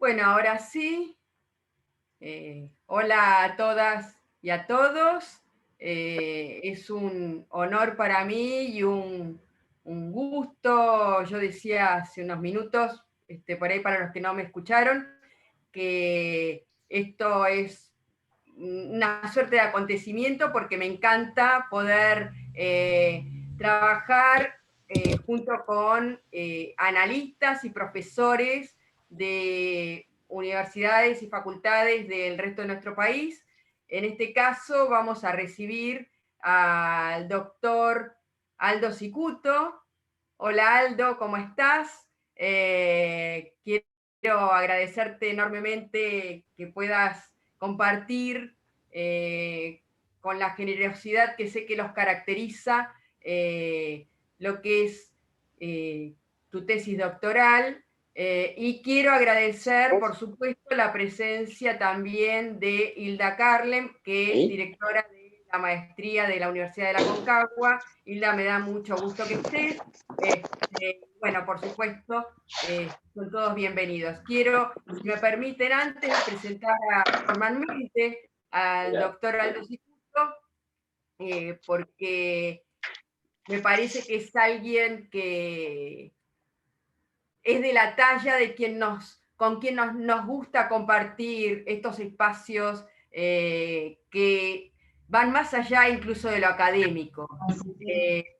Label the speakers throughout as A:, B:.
A: Bueno, ahora sí. Hola a todas y a todos. Es un honor para mí y un gusto. Yo decía hace unos minutos, por ahí para los que no me escucharon, que esto es una suerte de acontecimiento porque me encanta poder trabajar junto con analistas y profesores de universidades y facultades del resto de nuestro país. En este caso vamos a recibir al doctor Aldo Cicuto. Hola Aldo, ¿cómo estás? Quiero agradecerte enormemente que puedas compartir con la generosidad que sé que los caracteriza lo que es tu tesis doctoral. Y quiero agradecer, por supuesto, la presencia también de Hilda Carlem, que es directora de la maestría de la Universidad de la Concagua. Hilda, me da mucho gusto que estés. Bueno, por supuesto, son todos bienvenidos. Quiero, si me permiten, antes presentar formalmente al doctor Aldo Cicuto, porque me parece que es alguien que es de la talla de con quien nos gusta compartir estos espacios que van más allá incluso de lo académico.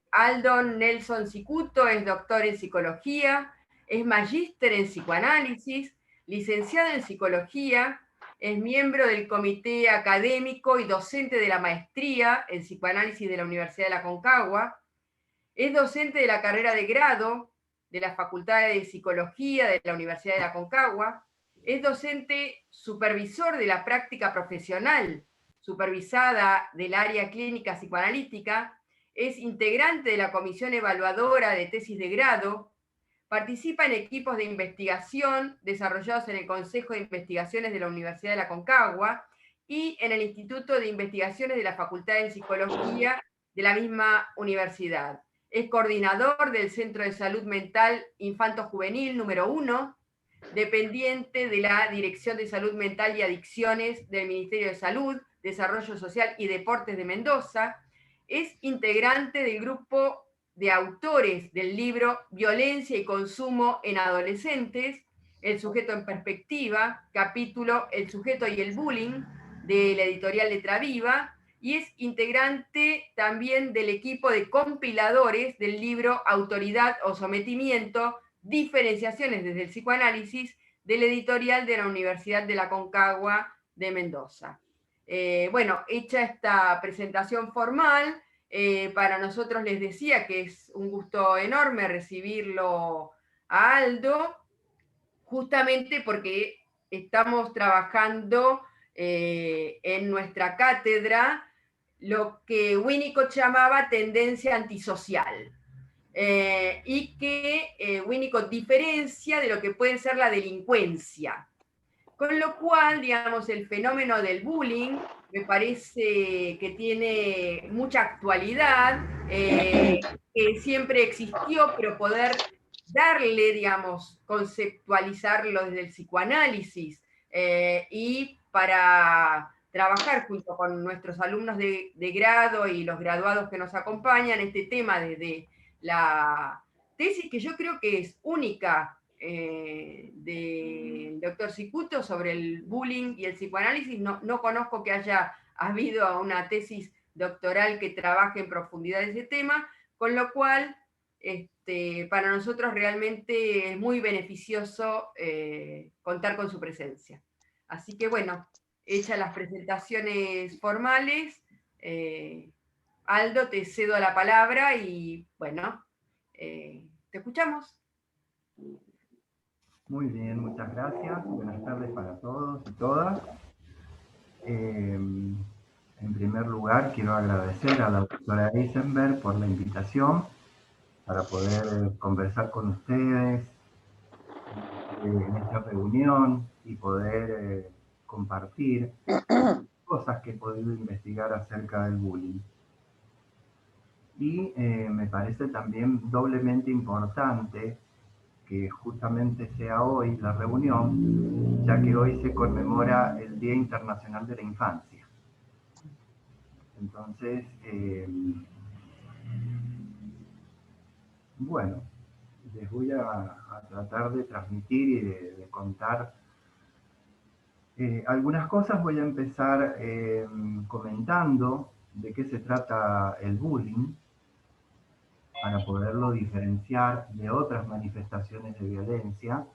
A: Aldo Nelson Cicuto es doctor en psicología, es magíster en psicoanálisis, licenciado en psicología, es miembro del comité académico y docente de la maestría en psicoanálisis de la Universidad de la Concagua, es docente de la carrera de grado de la Facultad de Psicología de la Universidad de la Concagua, es docente supervisor de la práctica profesional supervisada del área clínica psicoanalítica, es integrante de la comisión evaluadora de tesis de grado, participa en equipos de investigación desarrollados en el Consejo de Investigaciones de la Universidad de la Concagua y en el Instituto de Investigaciones de la Facultad de Psicología de la misma universidad. Es coordinador del Centro de Salud Mental Infanto-Juvenil número 1, dependiente de la Dirección de Salud Mental y Adicciones del Ministerio de Salud, Desarrollo Social y Deportes de Mendoza. Es integrante del grupo de autores del libro Violencia y Consumo en Adolescentes, El sujeto en perspectiva, capítulo El sujeto y el bullying, de la editorial Letra Viva, y es integrante también del equipo de compiladores del libro Autoridad o Sometimiento, Diferenciaciones desde el Psicoanálisis, del editorial de la Universidad de la Concagua de Mendoza. Bueno, hecha esta presentación formal, para nosotros les decía que es un gusto enorme recibirlo a Aldo, justamente porque estamos trabajando en nuestra cátedra lo que Winnicott llamaba tendencia antisocial. Y que Winnicott diferencia de lo que puede ser la delincuencia. Con lo cual, digamos, el fenómeno del bullying me parece que tiene mucha actualidad, que siempre existió, pero poder darle, digamos, conceptualizarlo desde el psicoanálisis y para trabajar junto con nuestros alumnos de grado y los graduados que nos acompañan este tema desde la tesis que yo creo que es única del doctor Cicuto sobre el bullying y el psicoanálisis. No conozco que haya habido una tesis doctoral que trabaje en profundidad ese tema, con lo cual para nosotros realmente es muy beneficioso contar con su presencia. Así que bueno, hechas las presentaciones formales, Aldo, te cedo la palabra y bueno, te escuchamos.
B: Muy bien, muchas gracias. Buenas tardes para todos y todas. En primer lugar, quiero agradecer a la doctora Eisenberg por la invitación para poder conversar con ustedes en esta reunión y poder compartir cosas que he podido investigar acerca del bullying. Y me parece también doblemente importante que justamente sea hoy la reunión, ya que hoy se conmemora el Día Internacional de la Infancia. Entonces, bueno, les voy a tratar de transmitir y de contar algunas cosas. Voy a empezar comentando de qué se trata el bullying, para poderlo diferenciar de otras manifestaciones de violencia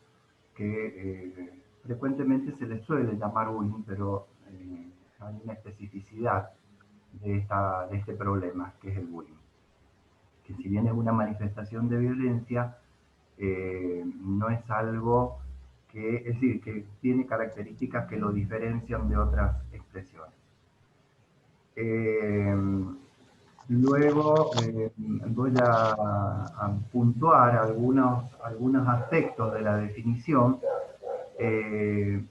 B: que frecuentemente se les suele llamar bullying, pero hay una especificidad de este problema, que es el bullying. Que si bien es una manifestación de violencia, no es algo que, es decir, que tiene características que lo diferencian de otras expresiones. Luego voy a puntuar algunos aspectos de la definición,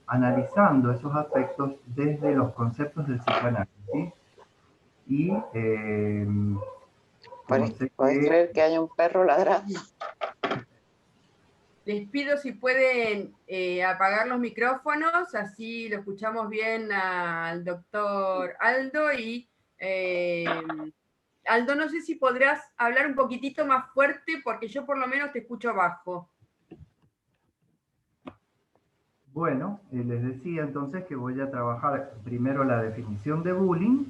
B: analizando esos aspectos desde los conceptos del psicoanálisis. Y
C: ¿Puedes creer que hay un perro ladrando?
A: Les pido si pueden apagar los micrófonos, así lo escuchamos bien al doctor Aldo. Y Aldo, no sé si podrás hablar un poquitito más fuerte, porque yo por lo menos te escucho bajo.
B: Bueno, les decía entonces que voy a trabajar primero la definición de bullying,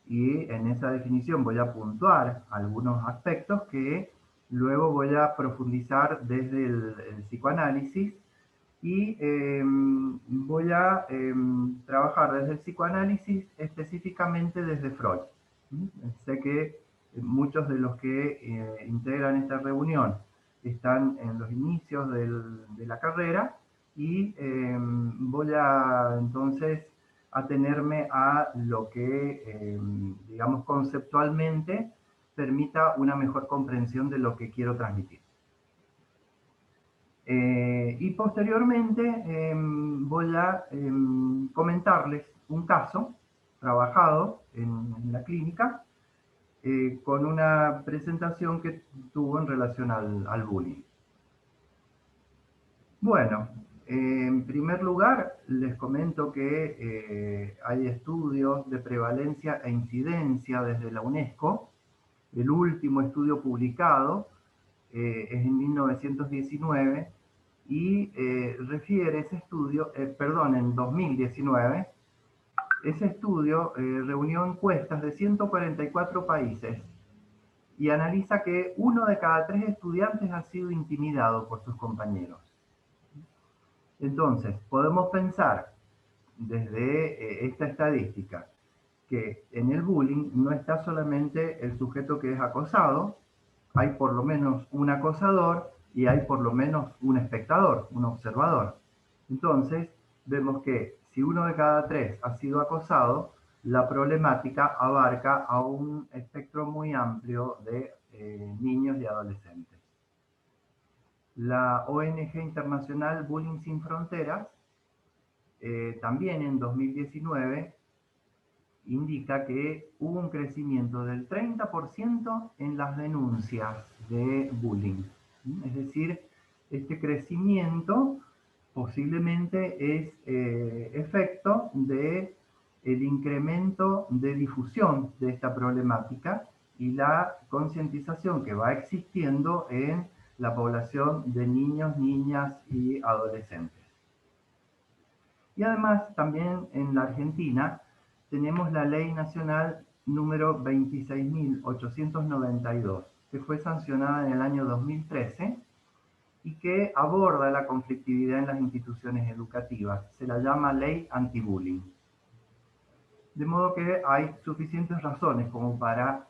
B: y en esa definición voy a puntuar algunos aspectos que luego voy a profundizar desde el psicoanálisis, y voy a trabajar desde el psicoanálisis específicamente desde Freud. Sé que muchos de los que integran esta reunión están en los inicios de la carrera, y voy a entonces atenerme a lo que, digamos, conceptualmente permita una mejor comprensión de lo que quiero transmitir. Y posteriormente voy a comentarles un caso trabajado en la clínica, con una presentación que tuvo en relación al bullying. Bueno, en primer lugar les comento que hay estudios de prevalencia e incidencia desde la UNESCO. El último estudio publicado es en 1919, y refiere ese estudio, en 2019, ese estudio reunió encuestas de 144 países y analiza que 1 de cada 3 estudiantes ha sido intimidado por sus compañeros. Entonces, podemos pensar desde esta estadística que en el bullying no está solamente el sujeto que es acosado, hay por lo menos un acosador y hay por lo menos un espectador, un observador. Entonces, vemos que si 1 de cada 3 ha sido acosado, la problemática abarca a un espectro muy amplio de niños y adolescentes. La ONG internacional Bullying Sin Fronteras, también en 2019, indica que hubo un crecimiento del 30% en las denuncias de bullying. Es decir, este crecimiento posiblemente es efecto del incremento de difusión de esta problemática y la concientización que va existiendo en la población de niños, niñas y adolescentes. Y además, también en la Argentina, tenemos la Ley Nacional número 26.892, que fue sancionada en el año 2013 y que aborda la conflictividad en las instituciones educativas. Se la llama Ley Antibullying. De modo que hay suficientes razones como para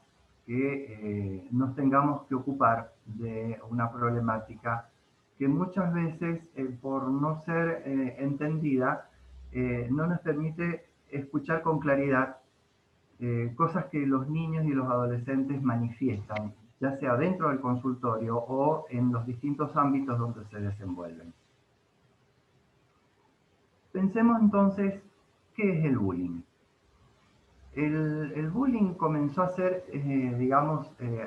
B: que nos tengamos que ocupar de una problemática que muchas veces, por no ser entendida, no nos permite escuchar con claridad cosas que los niños y los adolescentes manifiestan, ya sea dentro del consultorio o en los distintos ámbitos donde se desenvuelven. Pensemos entonces, ¿qué es el bullying? El bullying comenzó a ser,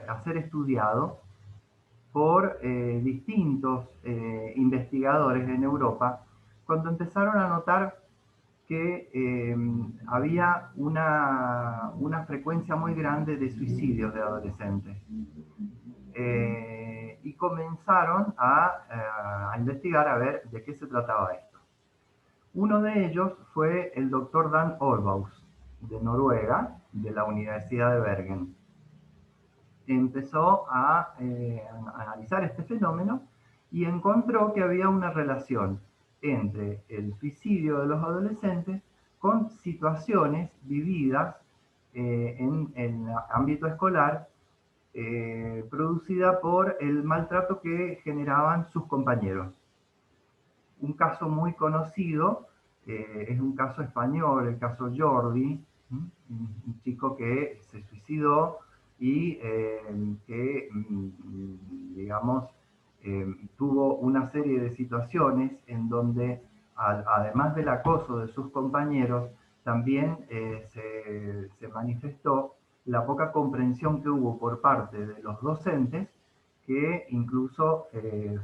B: a ser estudiado por distintos investigadores en Europa, cuando empezaron a notar que había una frecuencia muy grande de suicidios de adolescentes. Y comenzaron a investigar a ver de qué se trataba esto. Uno de ellos fue el doctor Dan Olvaus, de Noruega, de la Universidad de Bergen. Empezó a analizar este fenómeno y encontró que había una relación entre el suicidio de los adolescentes con situaciones vividas en el ámbito escolar, producida por el maltrato que generaban sus compañeros. Un caso muy conocido es un caso español, el caso Jordi, un chico que se suicidó y que, digamos, tuvo una serie de situaciones en donde, además del acoso de sus compañeros, también se manifestó la poca comprensión que hubo por parte de los docentes, que incluso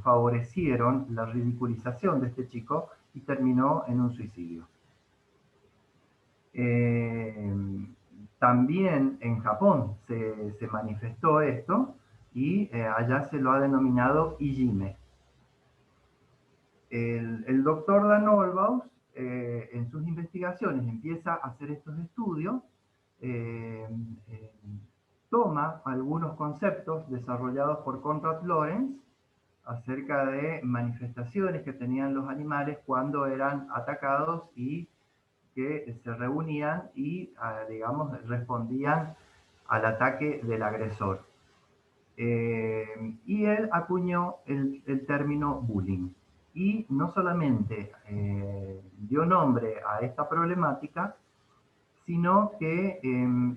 B: favorecieron la ridiculización de este chico y terminó en un suicidio. También en Japón se manifestó esto y allá se lo ha denominado Ijime. El doctor Dan Olvaus en sus investigaciones empieza a hacer estos estudios, toma algunos conceptos desarrollados por Konrad Lorenz acerca de manifestaciones que tenían los animales cuando eran atacados y que se reunían y, digamos, respondían al ataque del agresor. Y él acuñó el término bullying. Y no solamente dio nombre a esta problemática, sino que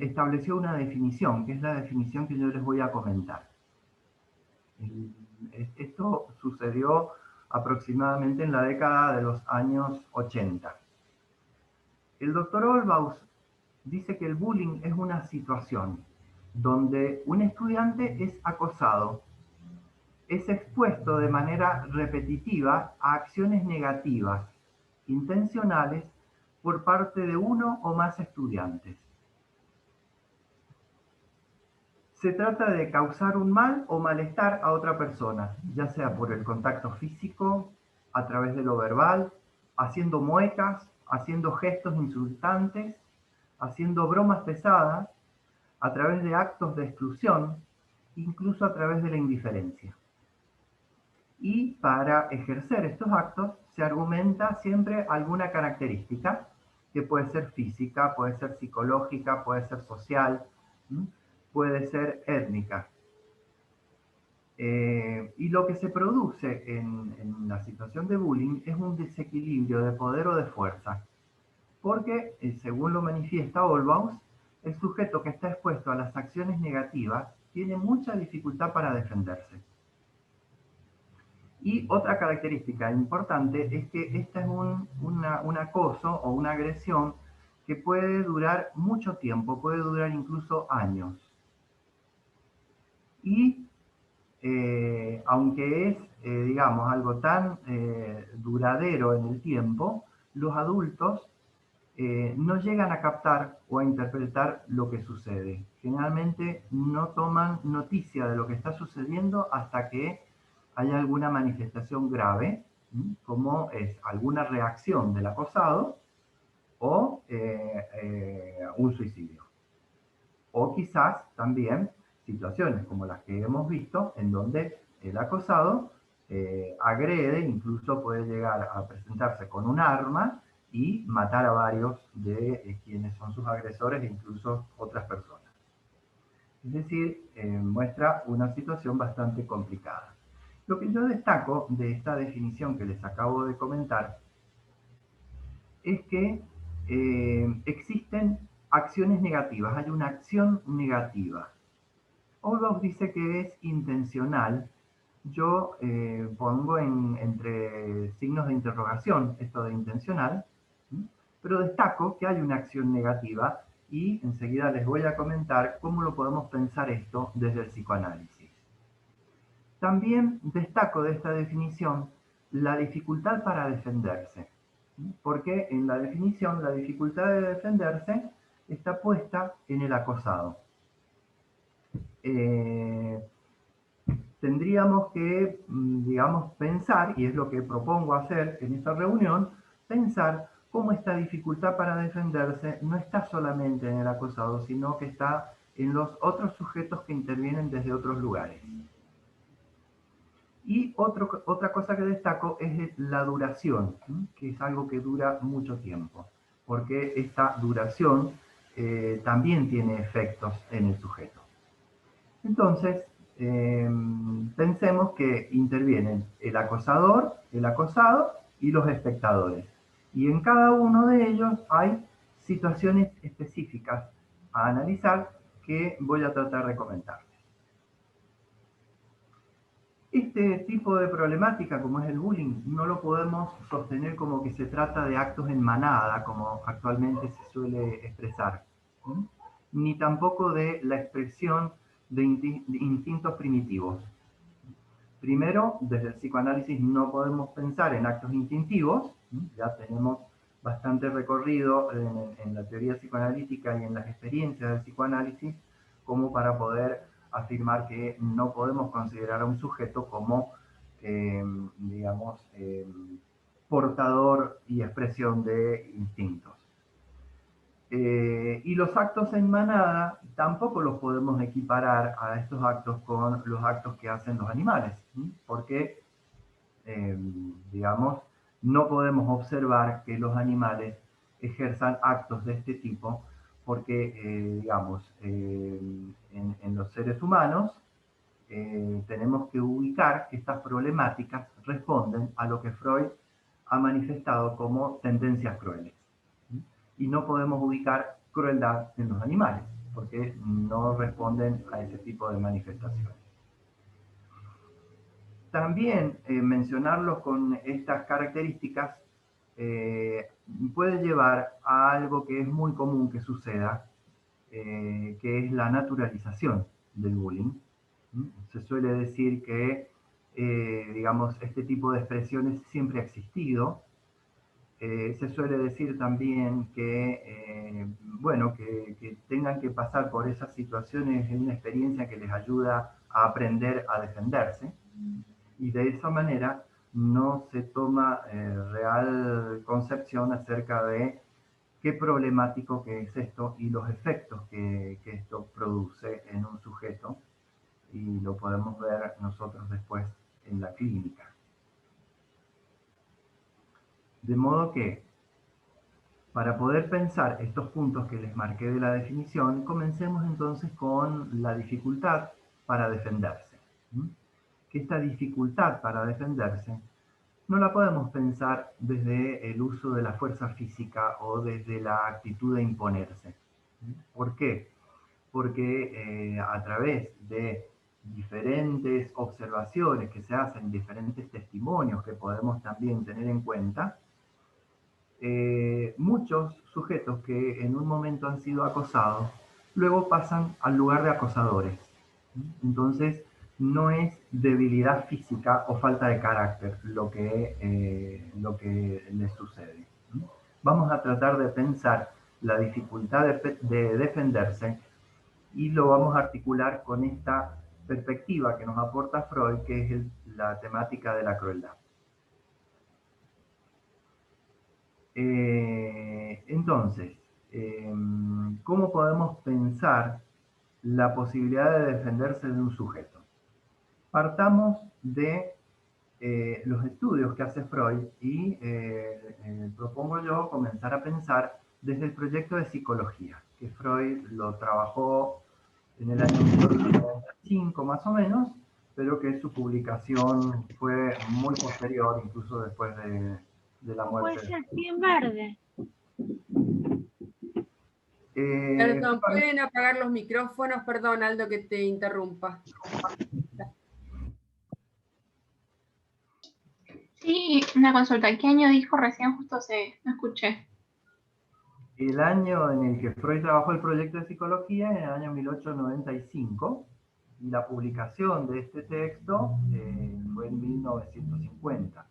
B: estableció una definición, que es la definición que yo les voy a comentar. Esto sucedió aproximadamente en la década de los años 80. El doctor Olvaus dice que el bullying es una situación donde un estudiante es acosado, es expuesto de manera repetitiva a acciones negativas, intencionales, por parte de uno o más estudiantes. Se trata de causar un mal o malestar a otra persona, ya sea por el contacto físico, a través de lo verbal, haciendo muecas, haciendo gestos insultantes, haciendo bromas pesadas, a través de actos de exclusión, incluso a través de la indiferencia. Y para ejercer estos actos se argumenta siempre alguna característica, que puede ser física, puede ser psicológica, puede ser social, puede ser étnica. Y lo que se produce en la situación de bullying es un desequilibrio de poder o de fuerza, porque, según lo manifiesta Olvaus, el sujeto que está expuesto a las acciones negativas tiene mucha dificultad para defenderse. Y otra característica importante es que este es un acoso o una agresión que puede durar mucho tiempo, puede durar incluso años. Y aunque es, digamos, algo tan duradero en el tiempo, los adultos no llegan a captar o a interpretar lo que sucede. Generalmente no toman noticia de lo que está sucediendo hasta que haya alguna manifestación grave, como es alguna reacción del acosado o un suicidio. O quizás también situaciones como las que hemos visto, en donde el acosado agrede, incluso puede llegar a presentarse con un arma y matar a varios de quienes son sus agresores e incluso otras personas. Es decir, muestra una situación bastante complicada. Lo que yo destaco de esta definición que les acabo de comentar es que existen acciones negativas, hay una acción negativa. Olvaus dice que es intencional. Yo pongo entre signos de interrogación esto de intencional, pero destaco que hay una acción negativa y enseguida les voy a comentar cómo lo podemos pensar esto desde el psicoanálisis. También destaco de esta definición la dificultad para defenderse, porque en la definición la dificultad de defenderse está puesta en el acosado. Tendríamos que, digamos, pensar, y es lo que propongo hacer en esta reunión, pensar cómo esta dificultad para defenderse no está solamente en el acosado, sino que está en los otros sujetos que intervienen desde otros lugares. Y otra cosa que destaco es la duración, que es algo que dura mucho tiempo, porque esta duración también tiene efectos en el sujeto. Entonces, pensemos que intervienen el acosador, el acosado y los espectadores. Y en cada uno de ellos hay situaciones específicas a analizar que voy a tratar de comentar. Este tipo de problemática, como es el bullying, no lo podemos sostener como que se trata de actos en manada, como actualmente se suele expresar, ni tampoco de la expresión de instintos primitivos. Primero, desde el psicoanálisis no podemos pensar en actos instintivos, ya tenemos bastante recorrido en la teoría psicoanalítica y en las experiencias del psicoanálisis, como para poder afirmar que no podemos considerar a un sujeto como, digamos, portador y expresión de instintos. Y los actos en manada tampoco los podemos equiparar a estos actos con los actos que hacen los animales, porque, digamos, no podemos observar que los animales ejerzan actos de este tipo, porque, digamos, en los seres humanos tenemos que ubicar que estas problemáticas responden a lo que Freud ha manifestado como tendencias crueles. Y no podemos ubicar crueldad en los animales, porque no responden a ese tipo de manifestaciones. También mencionarlos con estas características puede llevar a algo que es muy común que suceda, que es la naturalización del bullying. Se suele decir que, digamos, este tipo de expresiones siempre ha existido. Se suele decir también que, bueno, que tengan que pasar por esas situaciones es una experiencia que les ayuda a aprender a defenderse, y de esa manera no se toma real concepción acerca de qué problemático que es esto y los efectos que esto produce en un sujeto, y lo podemos ver nosotros después en la clínica. De modo que, para poder pensar estos puntos que les marqué de la definición, comencemos entonces con la dificultad para defenderse. Que esta dificultad para defenderse no la podemos pensar desde el uso de la fuerza física o desde la actitud de imponerse. ¿Por qué? Porque a través de diferentes observaciones que se hacen, diferentes testimonios que podemos también tener en cuenta, muchos sujetos que en un momento han sido acosados, luego pasan al lugar de acosadores. Entonces, no es debilidad física o falta de carácter lo que les sucede. Vamos a tratar de pensar la dificultad de defenderse, y lo vamos a articular con esta perspectiva que nos aporta Freud, que es la temática de la crueldad. Entonces, ¿cómo podemos pensar la posibilidad de defenderse de un sujeto? Partamos de los estudios que hace Freud y propongo yo comenzar a pensar desde el proyecto de psicología, que Freud lo trabajó en el año 1995 más o menos, pero que su publicación fue muy posterior, incluso después de la muerte.
D: Puede ser así en verde.
A: Perdón, ¿pueden apagar los micrófonos? Perdón, Aldo, que te interrumpa.
D: Sí, una consulta. ¿Qué año dijo recién? Justo no escuché.
B: El año en el que Freud trabajó el proyecto de psicología, en el año 1895, y la publicación de este texto fue en 1950.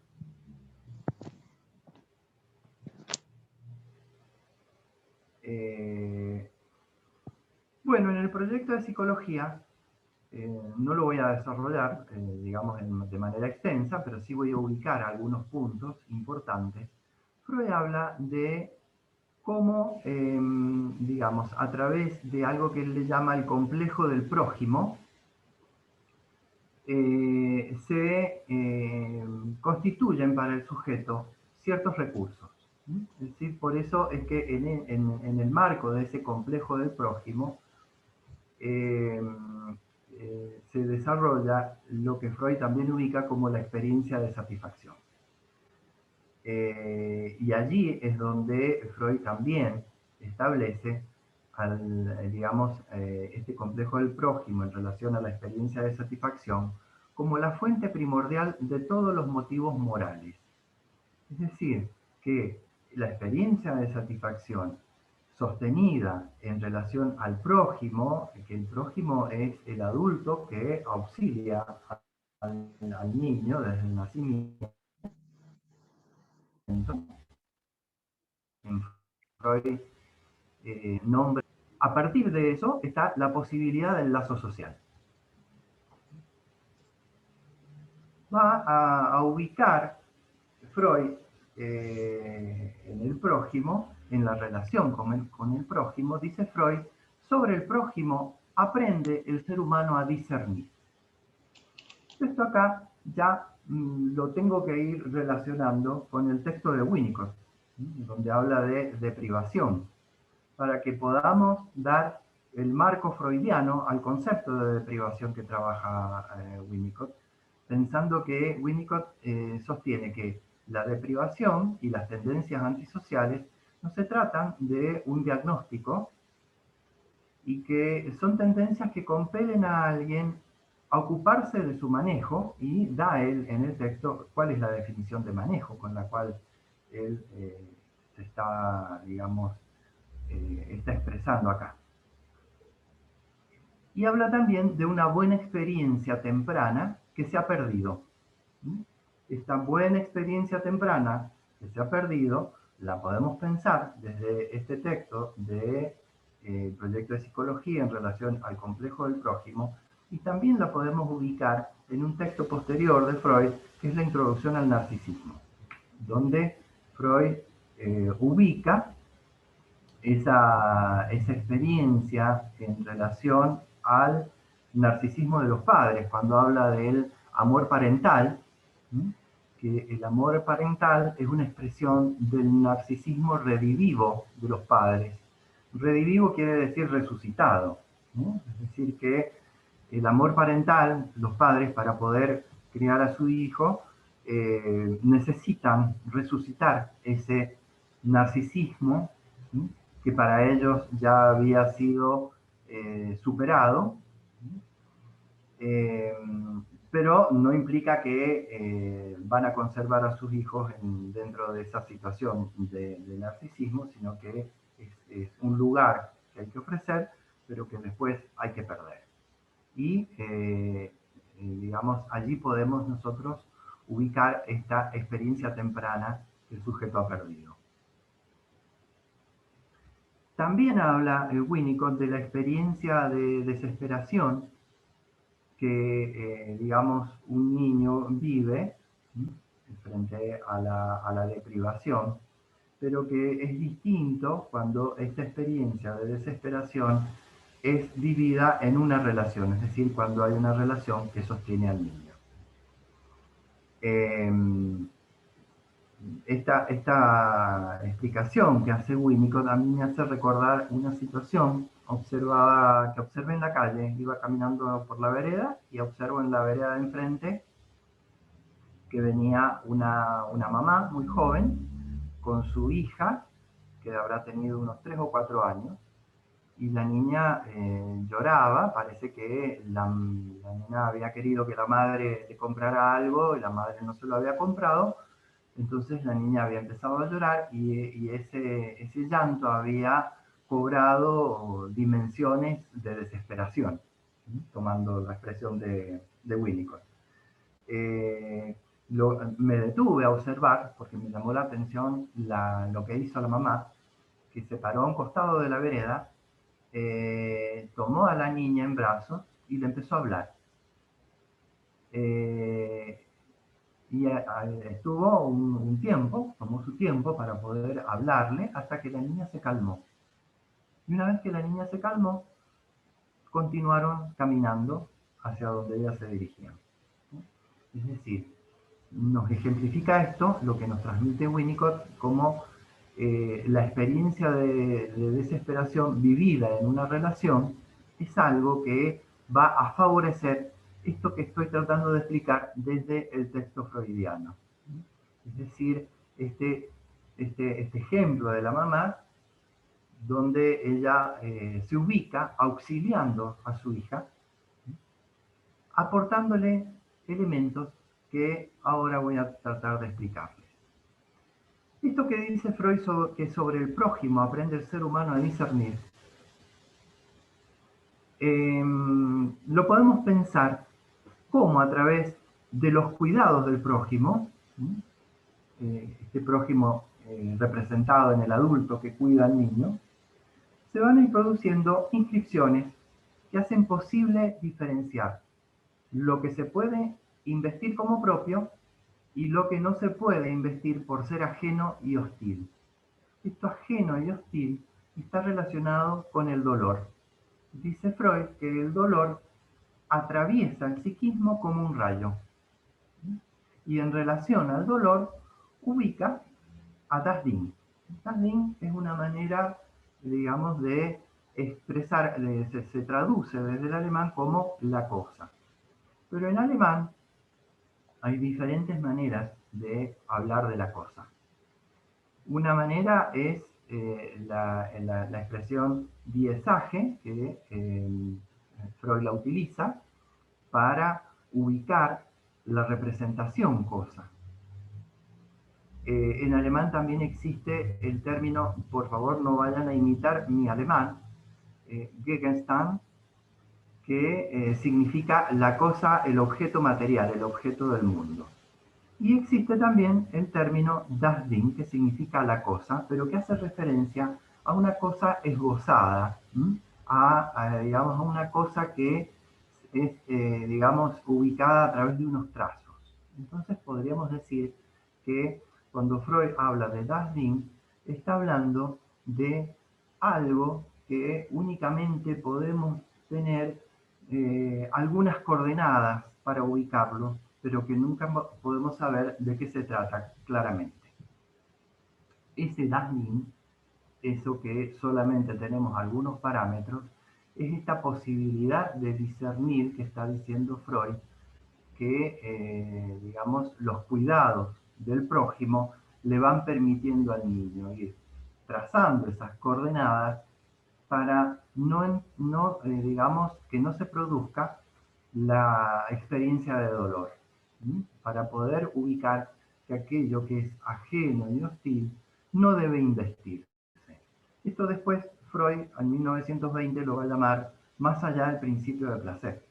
B: Bueno, en el proyecto de psicología, no lo voy a desarrollar, digamos, de manera extensa, pero sí voy a ubicar algunos puntos importantes. Freud habla de cómo, digamos, a través de algo que él le llama el complejo del prójimo, se constituyen para el sujeto ciertos recursos. Es decir, por eso es que en el marco de ese complejo del prójimo se desarrolla lo que Freud también ubica como la experiencia de satisfacción. Y allí es donde Freud también establece, digamos, este complejo del prójimo en relación a la experiencia de satisfacción como la fuente primordial de todos los motivos morales. Es decir, que la experiencia de satisfacción sostenida en relación al prójimo, que el prójimo es el adulto que auxilia al niño desde el nacimiento. En Freud nombra. A partir de eso está la posibilidad del lazo social. Va a ubicar Freud en el prójimo, en la relación con el prójimo, dice Freud, sobre el prójimo aprende el ser humano a discernir. Esto acá ya lo tengo que ir relacionando con el texto de Winnicott, donde habla de privación, para que podamos dar el marco freudiano al concepto de deprivación que trabaja Winnicott, pensando que Winnicott sostiene que la deprivación y las tendencias antisociales no se tratan de un diagnóstico y que son tendencias que compelen a alguien a ocuparse de su manejo, y da él en el texto cuál es la definición de manejo con la cual él se está, digamos, está expresando acá. Y habla también de una buena experiencia temprana que se ha perdido. Esta buena experiencia temprana que se ha perdido la podemos pensar desde este texto del proyecto de psicología en relación al complejo del prójimo, y también la podemos ubicar en un texto posterior de Freud, que es la introducción al narcisismo, donde Freud ubica esa experiencia en relación al narcisismo de los padres, cuando habla del amor parental, que el amor parental es una expresión del narcisismo redivivo de los padres. Redivivo quiere decir resucitado, ¿no? Es decir, que el amor parental, los padres, para poder criar a su hijo, necesitan resucitar ese narcisismo, ¿sí?, que para ellos ya había sido superado, pero no implica que van a conservar a sus hijos dentro de esa situación de narcisismo, sino que es un lugar que hay que ofrecer, pero que después hay que perder. Y, digamos, allí podemos nosotros ubicar esta experiencia temprana que el sujeto ha perdido. También habla Winnicott de la experiencia de desesperación que, digamos, un niño vive frente a la deprivación, pero que es distinto cuando esta experiencia de desesperación es vivida en una relación, es decir, cuando hay una relación que sostiene al niño. Esta explicación que hace Winnicott a mí me hace recordar una situación que observé en la calle. Iba caminando por la vereda y observo en la vereda de enfrente que venía una mamá muy joven con su hija, que habrá tenido unos 3 o 4 años, y la niña lloraba. Parece que la niña había querido que la madre le comprara algo y la madre no se lo había comprado. Entonces la niña había empezado a llorar y ese llanto había cobrado dimensiones de desesperación. tomando la expresión de Winnicott. Me detuve a observar, porque me llamó la atención lo que hizo la mamá, que se paró a un costado de la vereda, tomó a la niña en brazos y le empezó a hablar. Y estuvo un tiempo, tomó su tiempo para poder hablarle hasta que la niña se calmó. Y una vez que la niña se calmó, continuaron caminando hacia donde ella se dirigía. Es decir, nos ejemplifica esto lo que nos transmite Winnicott como la experiencia de desesperación vivida en una relación es algo que va a favorecer esto que estoy tratando de explicar desde el texto freudiano. Es decir, este ejemplo de la mamá donde ella se ubica auxiliando a su hija, aportándole elementos que ahora voy a tratar de explicarles. Esto que dice Freud que sobre el prójimo aprende el ser humano a discernir, lo podemos pensar como a través de los cuidados del prójimo, este prójimo representado en el adulto que cuida al niño, se van a ir produciendo inscripciones que hacen posible diferenciar lo que se puede investir como propio y lo que no se puede investir por ser ajeno y hostil. Esto ajeno y hostil está relacionado con el dolor. Dice Freud que el dolor atraviesa el psiquismo como un rayo. Y en relación al dolor, ubica a Das Ding. Das Ding es una manera, digamos, de expresar, se traduce desde el alemán como la cosa. Pero en alemán hay diferentes maneras de hablar de la cosa. Una manera es la expresión die Sache, que Freud la utiliza para ubicar la representación cosa. En alemán también existe el término, por favor no vayan a imitar mi alemán, Gegenstand, que significa la cosa, el objeto material, el objeto del mundo. Y existe también el término Das Ding, que significa la cosa, pero que hace referencia a una cosa esbozada, digamos, a una cosa que es, digamos, ubicada a través de unos trazos. Entonces podríamos decir que cuando Freud habla de Das Ding, está hablando de algo que únicamente podemos tener algunas coordenadas para ubicarlo, pero que nunca podemos saber de qué se trata claramente. Ese Das Ding, eso que solamente tenemos algunos parámetros, es esta posibilidad de discernir que está diciendo Freud, que, digamos, los cuidados del prójimo le van permitiendo al niño ir trazando esas coordenadas para digamos, que no se produzca la experiencia de dolor, para poder ubicar que aquello que es ajeno y hostil no debe investirse. Esto después Freud en 1920 lo va a llamar más allá del principio de placer.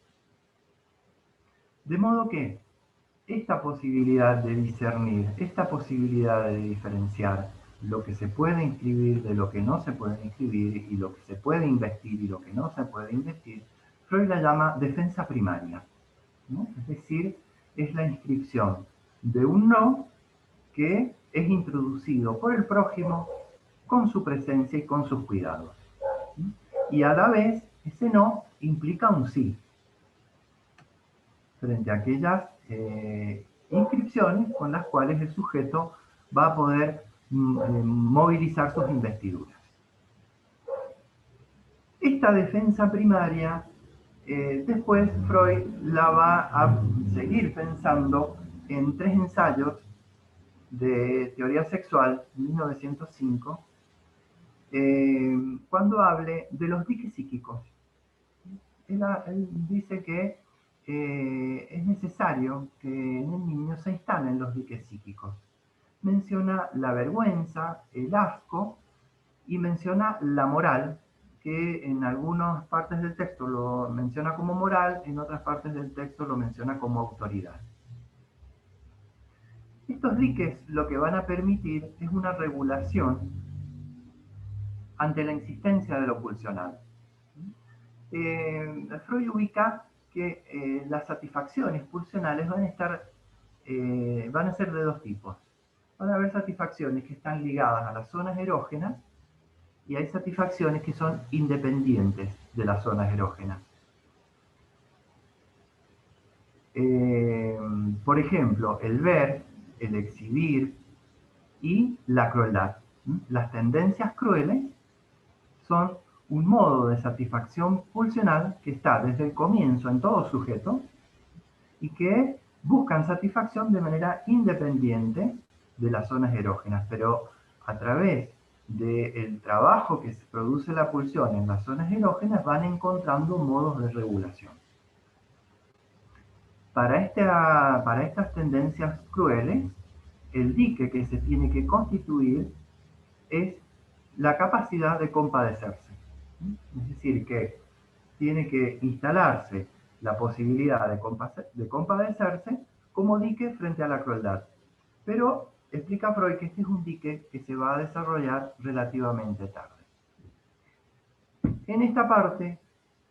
B: De modo que esta posibilidad de discernir, esta posibilidad de diferenciar lo que se puede inscribir de lo que no se puede inscribir y lo que se puede investir y lo que no se puede investir, Freud la llama defensa primaria, ¿no? Es decir, es la inscripción de un no que es introducido por el prójimo con su presencia y con sus cuidados. Y a la vez, ese no implica un sí frente a aquellas inscripciones con las cuales el sujeto va a poder movilizar sus investiduras. Esta defensa primaria, después Freud la va a seguir pensando en 3 ensayos de teoría sexual, 1905, cuando hable de los diques psíquicos. Él dice que es necesario que en el niño se instalen los diques psíquicos. Menciona la vergüenza, el asco y menciona la moral que en algunas partes del texto lo menciona como moral, en otras partes del texto lo menciona como autoridad. Estos diques lo que van a permitir es una regulación ante la insistencia de lo pulsional. Freud ubica que las satisfacciones pulsionales van a ser de dos tipos. Van a haber satisfacciones que están ligadas a las zonas erógenas y hay satisfacciones que son independientes de las zonas erógenas. Por ejemplo, el ver, el exhibir y la crueldad. Las tendencias crueles son un modo de satisfacción pulsional que está desde el comienzo en todo sujeto y que buscan satisfacción de manera independiente de las zonas erógenas, pero a través del trabajo que se produce la pulsión en las zonas erógenas van encontrando modos de regulación. Para estas tendencias crueles, el dique que se tiene que constituir es la capacidad de compadecerse. Es decir, que tiene que instalarse la posibilidad de compadecerse como dique frente a la crueldad. Pero explica Freud que este es un dique que se va a desarrollar relativamente tarde. En esta parte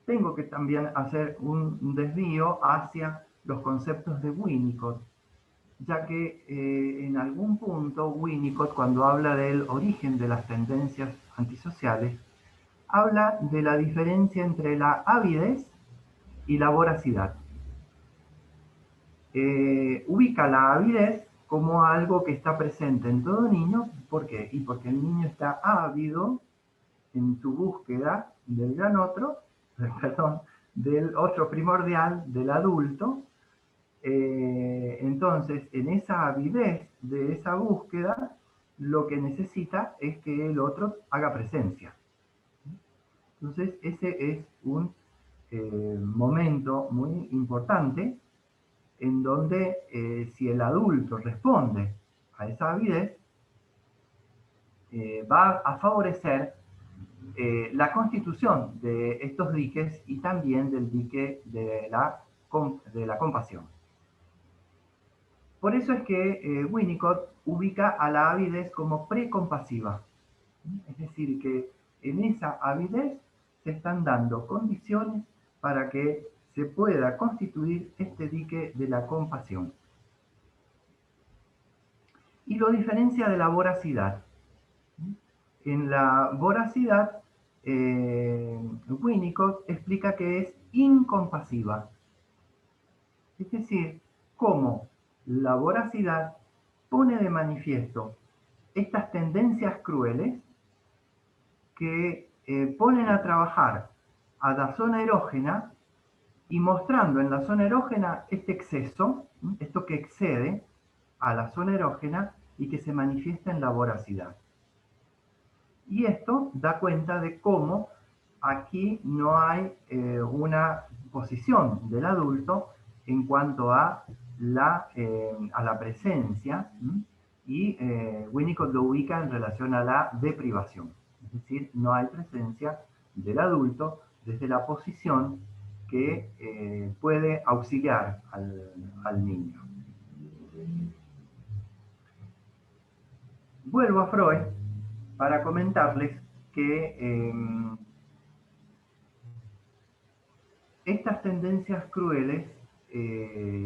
B: tengo que también hacer un desvío hacia los conceptos de Winnicott, ya que en algún punto Winnicott, cuando habla del origen de las tendencias antisociales, habla de la diferencia entre la avidez y la voracidad. Ubica la avidez como algo que está presente en todo niño. ¿Por qué? Y porque el niño está ávido en su búsqueda del gran otro, perdón, del otro primordial, del adulto. Entonces, en esa avidez de esa búsqueda, lo que necesita es que el otro haga presencia. Entonces, ese es un momento muy importante en donde si el adulto responde a esa avidez, va a favorecer la constitución de estos diques y también del dique de la compasión. Por eso es que Winnicott ubica a la avidez como precompasiva. Es decir, que en esa avidez se están dando condiciones para que se pueda constituir este dique de la compasión. Y lo diferencia de la voracidad. En la voracidad, Winnicott explica que es incompasiva. Es decir, cómo la voracidad pone de manifiesto estas tendencias crueles que ponen a trabajar a la zona erógena y mostrando en la zona erógena este exceso, esto que excede a la zona erógena y que se manifiesta en la voracidad. Y esto da cuenta de cómo aquí no hay una posición del adulto en cuanto a la presencia, y Winnicott lo ubica en relación a la deprivación. Es decir, no hay presencia del adulto desde la posición que puede auxiliar al niño. Vuelvo a Freud para comentarles que estas tendencias crueles en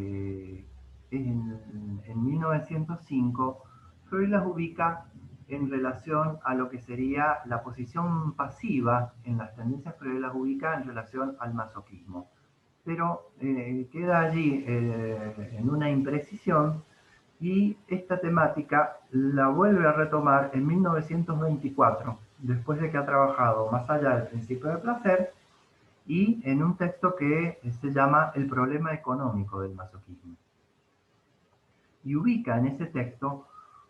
B: 1905 Freud las ubica en relación a lo que sería la posición pasiva en las tendencias crueles, las ubica en relación al masoquismo. Pero queda allí en una imprecisión y esta temática la vuelve a retomar en 1924, después de que ha trabajado Más allá del principio de placer y en un texto que se llama El problema económico del masoquismo. Y ubica en ese texto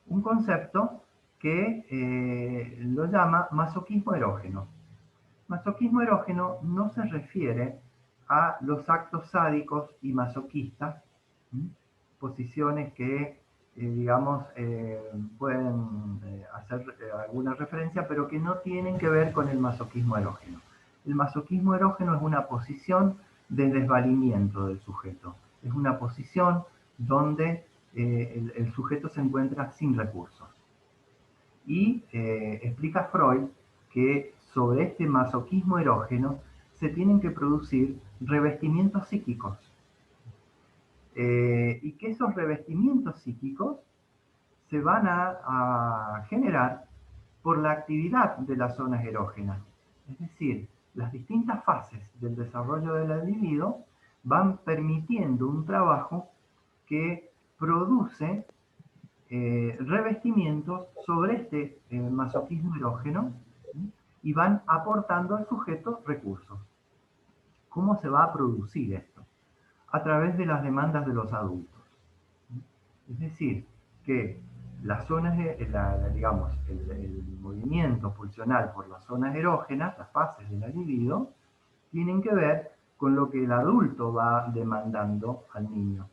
B: un concepto que lo llama masoquismo erógeno. Masoquismo erógeno no se refiere a los actos sádicos y masoquistas, posiciones que digamos, pueden hacer alguna referencia, pero que no tienen que ver con el masoquismo erógeno. El masoquismo erógeno es una posición de desvalimiento del sujeto. Es una posición donde el sujeto se encuentra sin recursos. Y explica Freud que sobre este masoquismo erógeno se tienen que producir revestimientos psíquicos. Y que esos revestimientos psíquicos se van a generar por la actividad de las zonas erógenas. Es decir, las distintas fases del desarrollo del libido van permitiendo un trabajo que produce revestimientos sobre este masoquismo erógeno, ¿sí? Y van aportando al sujeto recursos. ¿Cómo se va a producir esto? A través de las demandas de los adultos. Es decir, que las zonas, digamos, el movimiento pulsional por las zonas erógenas, las fases de la libido, tienen que ver con lo que el adulto va demandando al niño.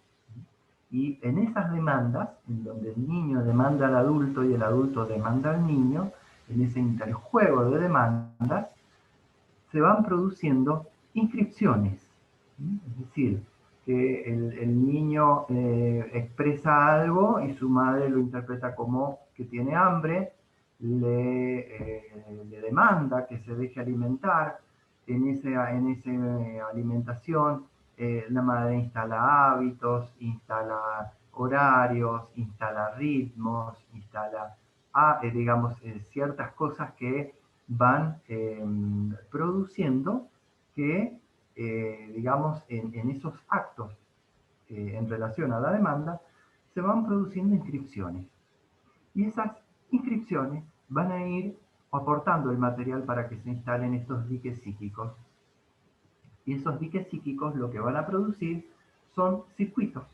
B: Y en esas demandas, en donde el niño demanda al adulto y el adulto demanda al niño, en ese interjuego de demandas, se van produciendo inscripciones. Es decir, que el niño expresa algo y su madre lo interpreta como que tiene hambre, le demanda que se deje alimentar. En esa alimentación, la madre instala hábitos, instala horarios, instala ritmos, instala, digamos, ciertas cosas que van produciendo que, digamos, en esos actos en relación a la demanda, se van produciendo inscripciones. Y esas inscripciones van a ir aportando el material para que se instalen estos diques psíquicos. Y esos diques psíquicos lo que van a producir son circuitos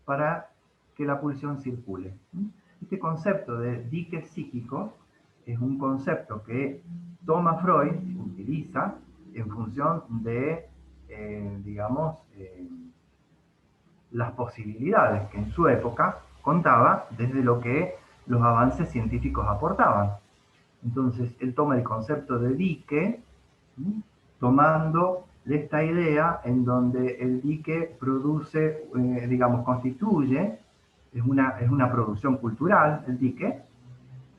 B: para que la pulsión circule. Este concepto de diques psíquicos es un concepto que toma Freud, utiliza en función de, digamos, las posibilidades que en su época contaba desde lo que los avances científicos aportaban. Entonces, él toma el concepto de dique, tomando de esta idea en donde el dique produce, digamos, constituye, es una producción cultural, el dique,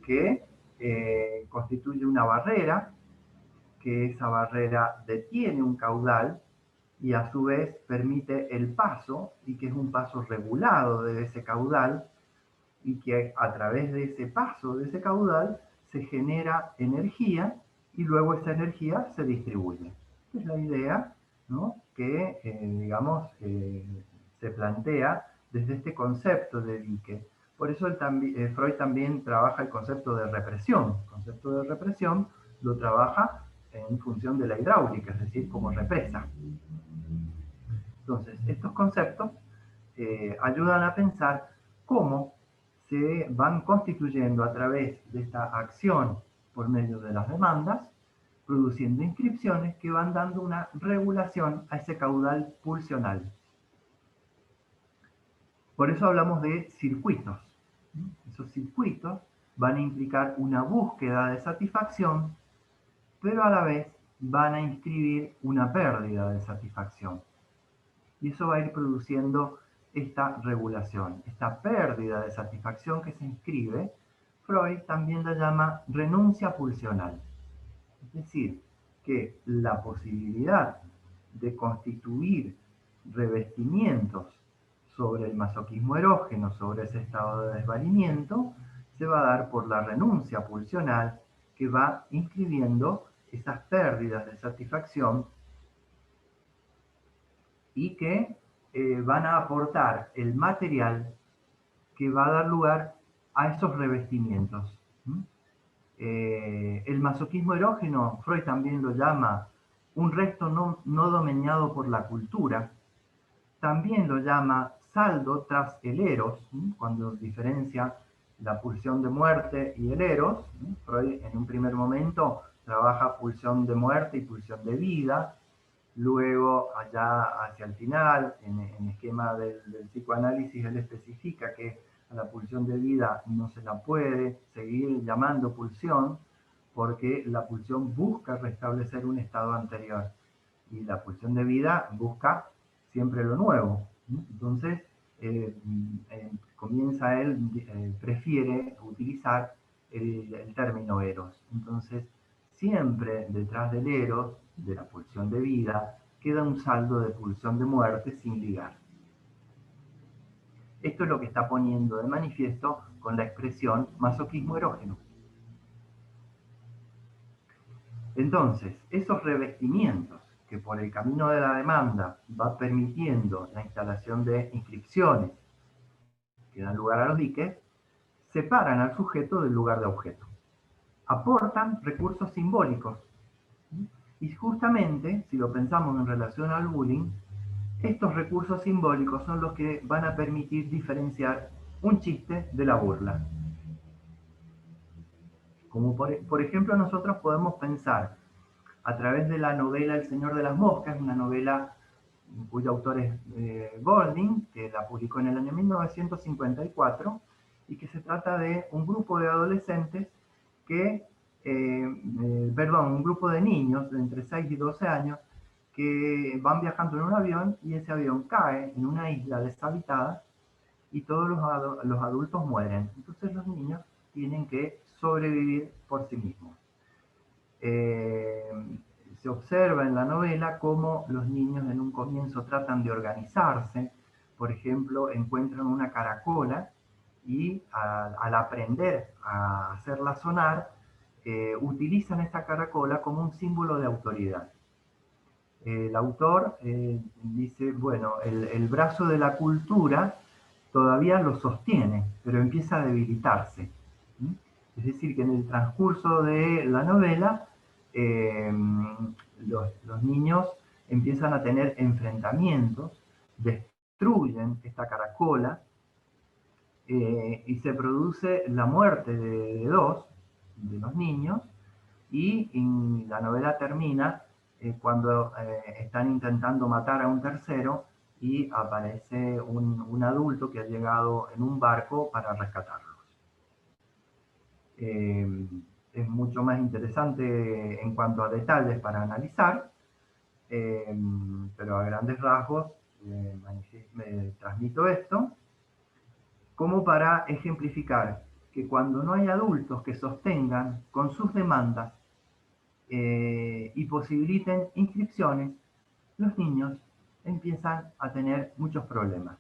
B: que constituye una barrera, que esa barrera detiene un caudal y a su vez permite el paso, y que es un paso regulado de ese caudal, y que a través de ese paso de ese caudal se genera energía y luego esa energía se distribuye. Esa es la idea, ¿no?, que, digamos, se plantea desde este concepto de dique. Por eso Freud también trabaja el concepto de represión. El concepto de represión lo trabaja en función de la hidráulica, es decir, como represa. Entonces, estos conceptos ayudan a pensar cómo se van constituyendo a través de esta acción por medio de las demandas, produciendo inscripciones que van dando una regulación a ese caudal pulsional. Por eso hablamos de circuitos. Esos circuitos van a implicar una búsqueda de satisfacción, pero a la vez van a inscribir una pérdida de satisfacción. Y eso va a ir produciendo esta regulación, esta pérdida de satisfacción que se inscribe. Freud también la llama renuncia pulsional. Es decir, que la posibilidad de constituir revestimientos sobre el masoquismo erógeno, sobre ese estado de desvalimiento, se va a dar por la renuncia pulsional que va inscribiendo esas pérdidas de satisfacción y que van a aportar el material que va a dar lugar a esos revestimientos. El masoquismo erógeno, Freud también lo llama un resto no dominado por la cultura. También lo llama saldo tras el eros, cuando diferencia la pulsión de muerte y el eros. Freud en un primer momento trabaja pulsión de muerte y pulsión de vida. Luego, allá hacia el final, en el esquema del psicoanálisis, él especifica que A la pulsión de vida no se la puede seguir llamando pulsión, porque la pulsión busca restablecer un estado anterior y la pulsión de vida busca siempre lo nuevo. Entonces, prefiere utilizar el término eros. Entonces, siempre detrás del eros, de la pulsión de vida, queda un saldo de pulsión de muerte sin ligar. Esto es lo que está poniendo de manifiesto con la expresión masoquismo erógeno. Entonces, esos revestimientos que por el camino de la demanda va permitiendo la instalación de inscripciones que dan lugar a los diques, separan al sujeto del lugar de objeto. Aportan recursos simbólicos. Y justamente, si lo pensamos en relación al bullying, estos recursos simbólicos son los que van a permitir diferenciar un chiste de la burla. Como por ejemplo, nosotros podemos pensar a través de la novela El Señor de las Moscas, una novela cuyo autor es Golding, que la publicó en el año 1954, y que se trata de un grupo de adolescentes que, un grupo de niños de entre 6 y 12 años que van viajando en un avión y ese avión cae en una isla deshabitada y todos los adultos mueren. Entonces los niños tienen que sobrevivir por sí mismos. Se observa en la novela cómo los niños en un comienzo tratan de organizarse. Por ejemplo, encuentran una caracola y al aprender a hacerla sonar, utilizan esta caracola como un símbolo de autoridad. El autor dice, bueno, el brazo de la cultura todavía lo sostiene, pero empieza a debilitarse. Es decir, que en el transcurso de la novela, los niños empiezan a tener enfrentamientos, destruyen esta caracola, y se produce la muerte de dos de los niños, y la novela termina cuando están intentando matar a un tercero y aparece un adulto que ha llegado en un barco para rescatarlos. Es mucho más interesante en cuanto a detalles para analizar, pero a grandes rasgos me transmito esto como para ejemplificar que cuando no hay adultos que sostengan con sus demandas y posibiliten inscripciones, los niños empiezan a tener muchos problemas.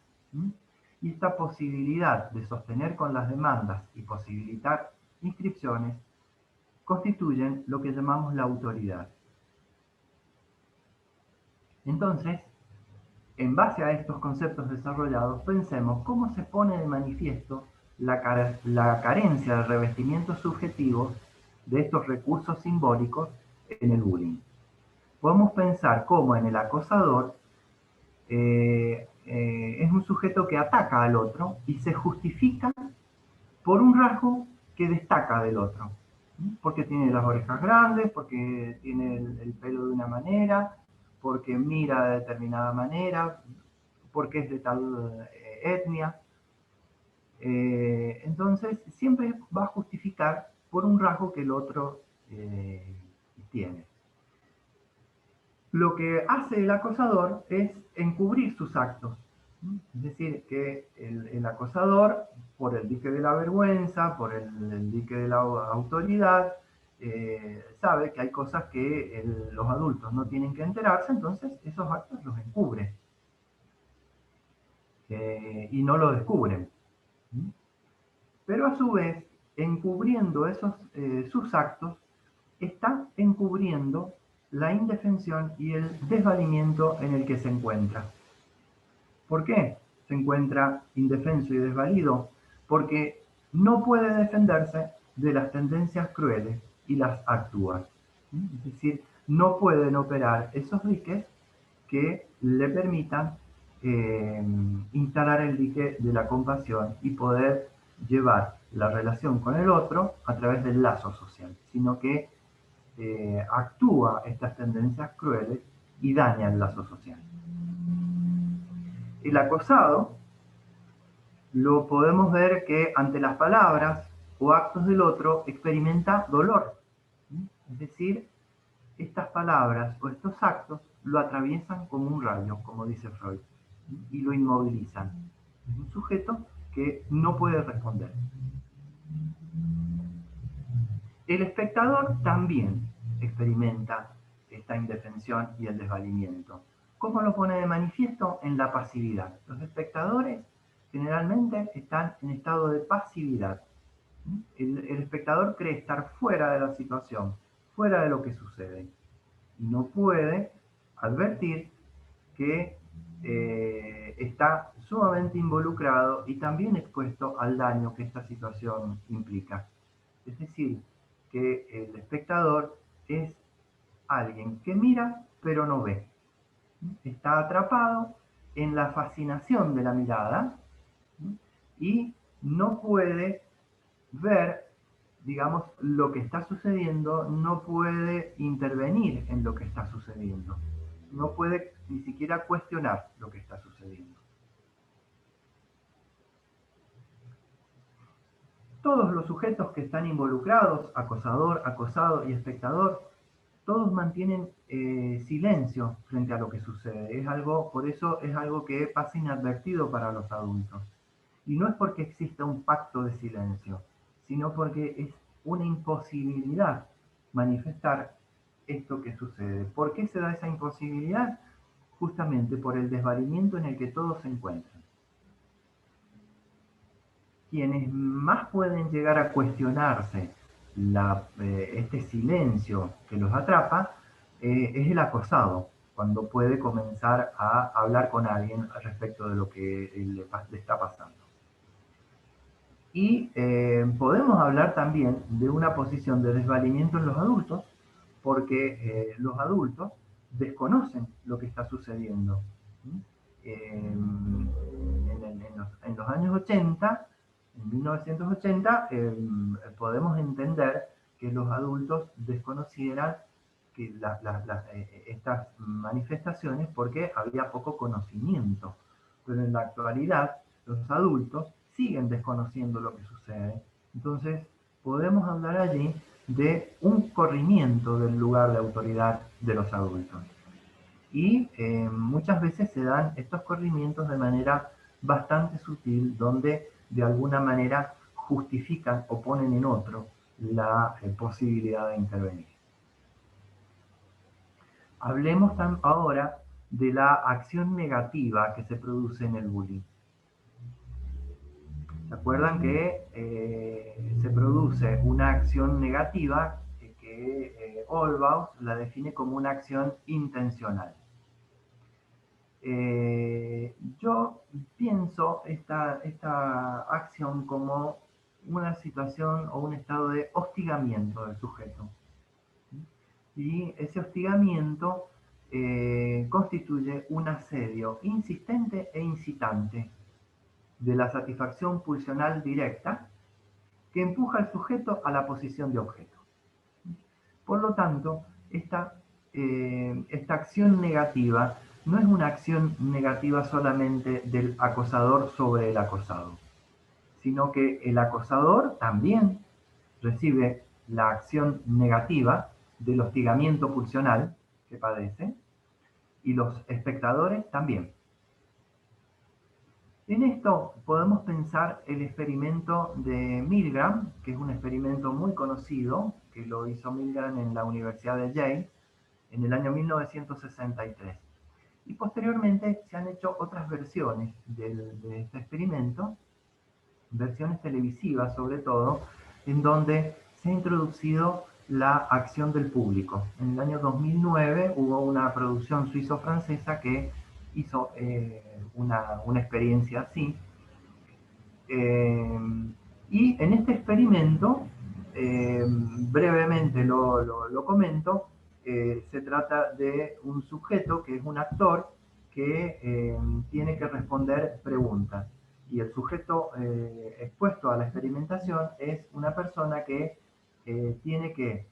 B: Y esta posibilidad de sostener con las demandas y posibilitar inscripciones constituyen lo que llamamos la autoridad. Entonces, en base a estos conceptos desarrollados, pensemos cómo se pone de manifiesto la carencia de revestimientos subjetivos de estos recursos simbólicos en el bullying. Podemos pensar cómo en el acosador es un sujeto que ataca al otro y se justifica por un rasgo que destaca del otro. Porque tiene las orejas grandes, porque tiene el pelo de una manera, porque mira de determinada manera, porque es de tal etnia. Entonces, siempre va a justificar por un rasgo que el otro tiene. Lo que hace el acosador es encubrir sus actos. Es decir, que el acosador, por el dique de la vergüenza, por el dique de la autoridad, sabe que hay cosas que los adultos no tienen que enterarse, entonces esos actos los encubre. Y no lo descubren. Pero a su vez, encubriendo sus actos, está encubriendo la indefensión y el desvalimiento en el que se encuentra. ¿Por qué se encuentra indefenso y desvalido? Porque no puede defenderse de las tendencias crueles y las actúa. Es decir, no pueden operar esos diques que le permitan instalar el dique de la compasión y poder llevar la relación con el otro a través del lazo social, sino que actúa estas tendencias crueles y daña el lazo social. El acosado lo podemos ver que ante las palabras o actos del otro experimenta dolor. Es decir, estas palabras o estos actos lo atraviesan como un rayo, como dice Freud, y lo inmovilizan. Es un sujeto que no puede responder. El espectador también experimenta esta indefensión y el desvalimiento. ¿Cómo lo pone de manifiesto? En la pasividad. Los espectadores generalmente están en estado de pasividad. El espectador cree estar fuera de la situación, fuera de lo que sucede. No puede advertir que está sumamente involucrado y también expuesto al daño que esta situación implica. Es decir, que el espectador es alguien que mira pero no ve. Está atrapado en la fascinación de la mirada y no puede ver, digamos, lo que está sucediendo, no puede intervenir en lo que está sucediendo, no puede ni siquiera cuestionar lo que está sucediendo. Todos los sujetos que están involucrados, acosador, acosado y espectador, todos mantienen silencio frente a lo que sucede. Es algo, por eso es algo que pasa inadvertido para los adultos. Y no es porque exista un pacto de silencio, sino porque es una imposibilidad manifestar esto que sucede. ¿Por qué se da esa imposibilidad? Justamente por el desvalimiento en el que todos se encuentran. Quienes más pueden llegar a cuestionarse este silencio que los atrapa es el acosado, cuando puede comenzar a hablar con alguien respecto de lo que le está pasando. Y podemos hablar también de una posición de desvalimiento en los adultos, porque los adultos desconocen lo que está sucediendo. En los años 80, en 1980, podemos entender que los adultos desconocieran que estas manifestaciones porque había poco conocimiento. Pero en la actualidad, los adultos siguen desconociendo lo que sucede. Entonces, podemos hablar allí de un corrimiento del lugar de autoridad de los adultos. Y muchas veces se dan estos corrimientos de manera bastante sutil, donde de alguna manera justifican o ponen en otro la posibilidad de intervenir. Hablemos ahora de la acción negativa que se produce en el bullying. ¿Se acuerdan que se produce una acción negativa que Olbaus la define como una acción intencional? Yo pienso esta acción como una situación o un estado de hostigamiento del sujeto. Y ese hostigamiento constituye un asedio insistente e incitante de la satisfacción pulsional directa que empuja al sujeto a la posición de objeto. Por lo tanto, esta acción negativa no es una acción negativa solamente del acosador sobre el acosado, sino que el acosador también recibe la acción negativa del hostigamiento pulsional que padece y los espectadores también. En esto podemos pensar el experimento de Milgram, que es un experimento muy conocido, que lo hizo Milgram en la Universidad de Yale en el año 1963. Y posteriormente se han hecho otras versiones de este experimento, versiones televisivas sobre todo, en donde se ha introducido la acción del público. En el año 2009 hubo una producción suizo-francesa que hizo una experiencia así. Y en este experimento, brevemente lo comento, se trata de un sujeto que es un actor que tiene que responder preguntas. Y el sujeto expuesto a la experimentación es una persona que tiene que,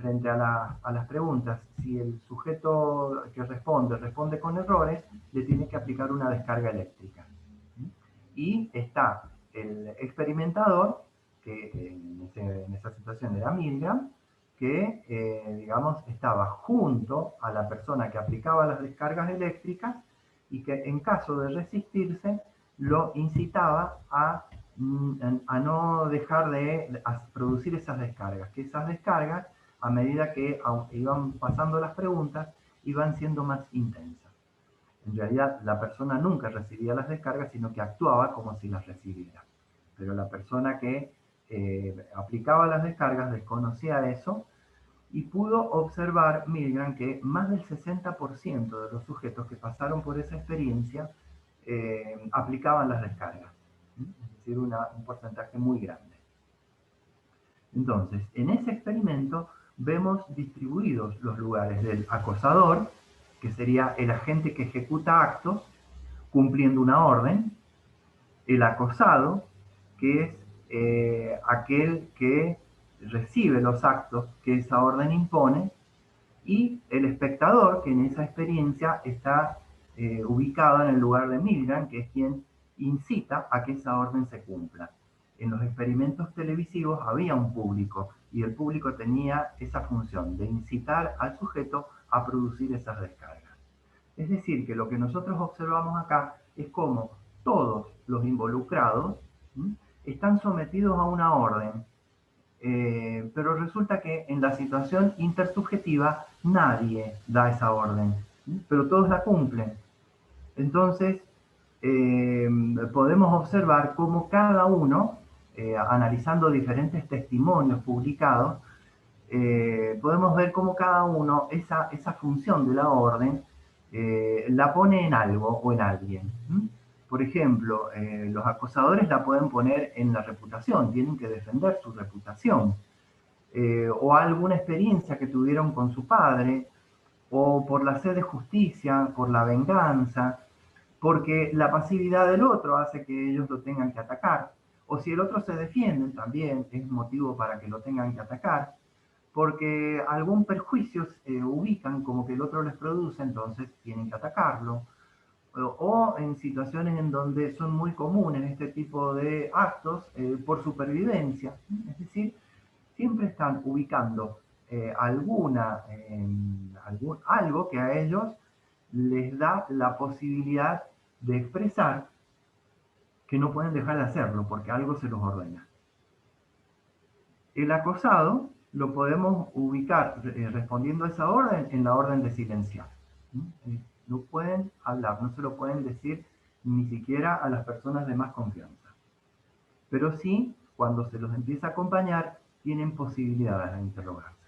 B: frente a las preguntas, si el sujeto que responde con errores, le tiene que aplicar una descarga eléctrica. y está el experimentador, que en esa situación era Milgram, que, digamos, estaba junto a la persona que aplicaba las descargas eléctricas y que en caso de resistirse lo incitaba a no dejar de producir esas descargas, que esas descargas, a medida que iban pasando las preguntas, iban siendo más intensas. En realidad, la persona nunca recibía las descargas, sino que actuaba como si las recibiera. Pero la persona que aplicaba las descargas desconocía eso y pudo observar Milgram que más del 60% de los sujetos que pasaron por esa experiencia aplicaban las descargas. Es decir, un porcentaje muy grande. Entonces, en ese experimento vemos distribuidos los lugares del acosador, que sería el agente que ejecuta actos cumpliendo una orden, el acosado, que es aquel que recibe los actos que esa orden impone, y el espectador, que en esa experiencia está ubicado en el lugar de Milgram, que es quien incita a que esa orden se cumpla. En los experimentos televisivos había un público, y el público tenía esa función de incitar al sujeto a producir esas descargas. Es decir, que lo que nosotros observamos acá es cómo todos los involucrados están sometidos a una orden, pero resulta que en la situación intersubjetiva nadie da esa orden, pero todos la cumplen. Entonces, podemos observar cómo cada uno, analizando diferentes testimonios publicados, podemos ver cómo cada uno esa función de la orden la pone en algo o en alguien. Por ejemplo, los acosadores la pueden poner en la reputación, tienen que defender su reputación, o alguna experiencia que tuvieron con su padre, o por la sed de justicia, por la venganza, porque la pasividad del otro hace que ellos lo tengan que atacar, o si el otro se defiende también es motivo para que lo tengan que atacar, porque algún perjuicio ubican como que el otro les produce, entonces tienen que atacarlo. O en situaciones en donde son muy comunes este tipo de actos por supervivencia. Es decir, siempre están ubicando algo que a ellos les da la posibilidad de expresar que no pueden dejar de hacerlo porque algo se los ordena. El acosado lo podemos ubicar respondiendo a esa orden en la orden de silenciar. No pueden hablar, no se lo pueden decir ni siquiera a las personas de más confianza. Pero sí, cuando se los empieza a acompañar, tienen posibilidades de interrogarse.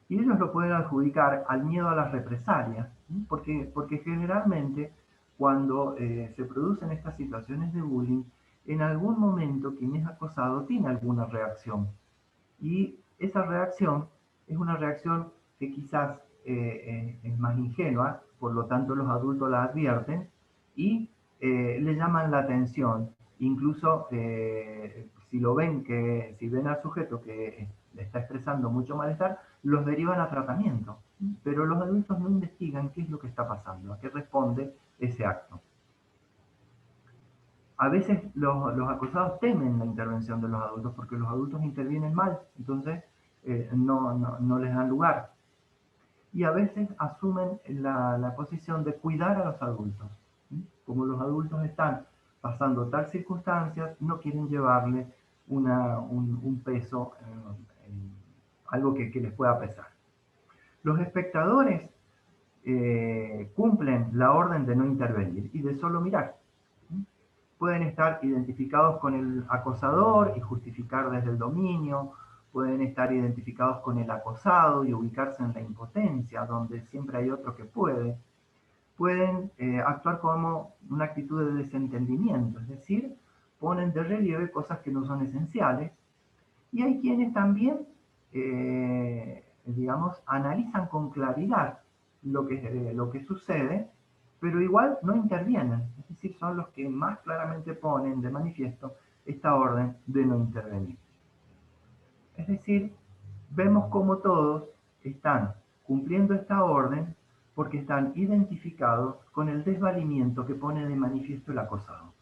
B: Y ellos lo pueden adjudicar al miedo a las represalias, porque generalmente cuando se producen estas situaciones de bullying, en algún momento quien es acosado tiene alguna reacción. Y esa reacción es una reacción que quizás es más ingenua, por lo tanto los adultos la advierten y le llaman la atención. Incluso si ven al sujeto que le está expresando mucho malestar, los derivan a tratamiento. Pero los adultos no investigan qué es lo que está pasando, a qué responde ese acto. A veces los acosados temen la intervención de los adultos porque los adultos intervienen mal, entonces no les dan lugar. Y a veces asumen la posición de cuidar a los adultos. Como los adultos están pasando tal circunstancias, no quieren llevarle un peso, algo que les pueda pesar. Los espectadores cumplen la orden de no intervenir y de solo mirar. Pueden estar identificados con el acosador y justificar desde el dominio, pueden estar identificados con el acosado y ubicarse en la impotencia, donde siempre hay otro que puede. Pueden actuar como una actitud de desentendimiento, es decir, ponen de relieve cosas que no son esenciales. Y hay quienes también, digamos, analizan con claridad lo que sucede, pero igual no intervienen. Es decir, son los que más claramente ponen de manifiesto esta orden de no intervenir. Es decir, vemos como todos están cumpliendo esta orden porque están identificados con el desvalimiento que pone de manifiesto el acosado.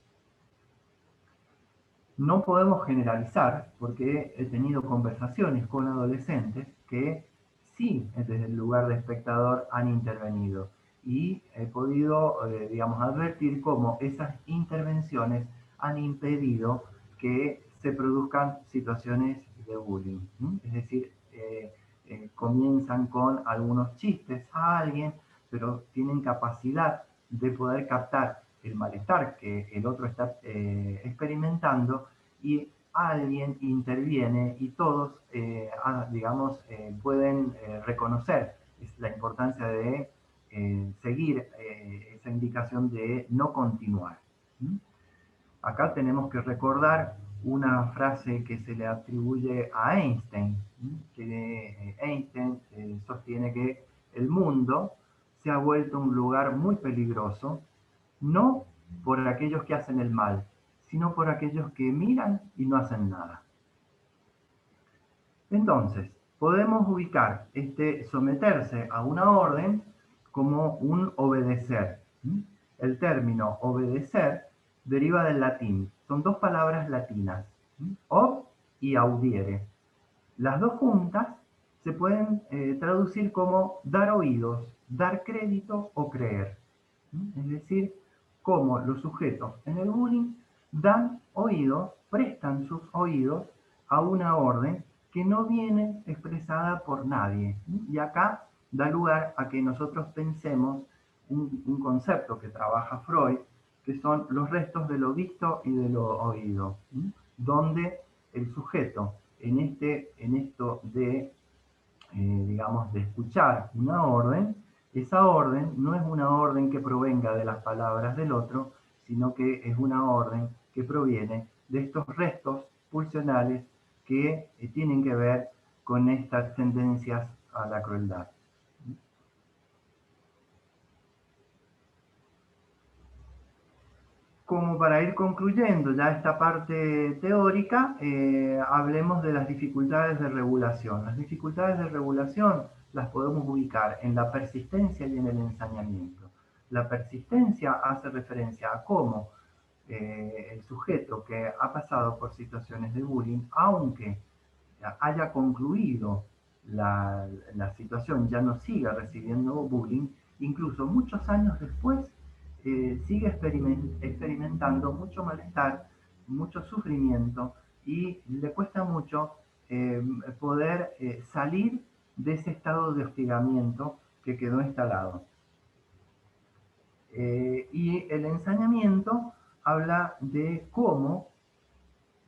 B: No podemos generalizar, porque he tenido conversaciones con adolescentes que sí, desde el lugar de espectador, han intervenido. Y he podido, digamos, advertir cómo esas intervenciones han impedido que se produzcan situaciones de bullying. Es decir, comienzan con algunos chistes a alguien, pero tienen capacidad de poder captar el malestar que el otro está experimentando, y alguien interviene y todos, digamos, pueden reconocer la importancia de seguir esa indicación de no continuar. ¿Mm? Acá tenemos que recordar una frase que se le atribuye a Einstein, que Einstein sostiene que el mundo se ha vuelto un lugar muy peligroso, no por aquellos que hacen el mal, sino por aquellos que miran y no hacen nada. Entonces, podemos ubicar este someterse a una orden como un obedecer. El término obedecer deriva del latín. Son dos palabras latinas, ob y audiere. Las dos juntas se pueden traducir como dar oídos, dar crédito o creer. Es decir, cómo los sujetos en el bullying dan oídos, prestan sus oídos a una orden que no viene expresada por nadie. Y acá da lugar a que nosotros pensemos un concepto que trabaja Freud, que son los restos de lo visto y de lo oído, donde el sujeto en esto de, digamos, de escuchar una orden, esa orden no es una orden que provenga de las palabras del otro, sino que es una orden que proviene de estos restos pulsionales que tienen que ver con estas tendencias a la crueldad. Como para ir concluyendo ya esta parte teórica, hablemos de las dificultades de regulación. Las dificultades de regulación las podemos ubicar en la persistencia y en el ensañamiento. La persistencia hace referencia a cómo el sujeto que ha pasado por situaciones de bullying, aunque haya concluido la situación, ya no siga recibiendo bullying, incluso muchos años después, sigue experimentando mucho malestar, mucho sufrimiento, y le cuesta mucho poder salir de ese estado de hostigamiento que quedó instalado. Y el ensañamiento habla de cómo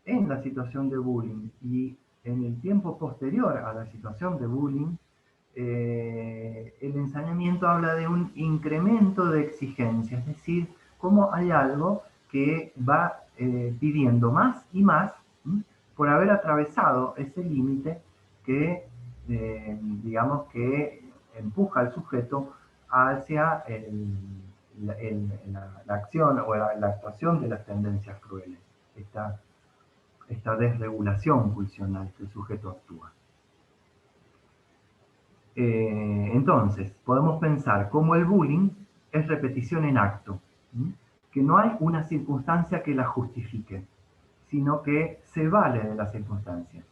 B: en la situación de bullying y en el tiempo posterior a la situación de bullying, el ensañamiento habla de un incremento de exigencia, es decir, cómo hay algo que va pidiendo más y más, por haber atravesado ese límite que, digamos, que empuja al sujeto hacia la acción o la actuación de las tendencias crueles, esta desregulación pulsional que el sujeto actúa. Entonces, podemos pensar cómo el bullying es repetición en acto, que no hay una circunstancia que la justifique, sino que se vale de las circunstancias.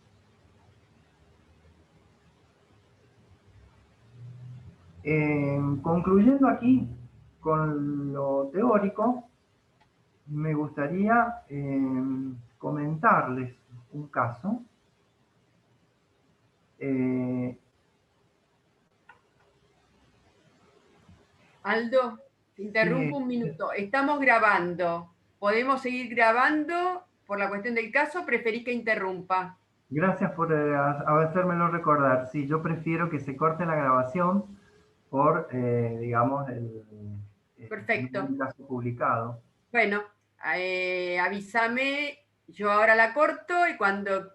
B: Concluyendo aquí con lo teórico, me gustaría comentarles un caso.
A: Aldo, te interrumpo un minuto. Estamos grabando. ¿Podemos seguir grabando por la cuestión del caso? ¿Preferís que interrumpa?
B: Gracias por hacérmelo recordar. Sí, yo prefiero que se corte la grabación por, digamos,
A: Perfecto.
B: el caso publicado.
A: Bueno, avísame, yo ahora la corto y cuando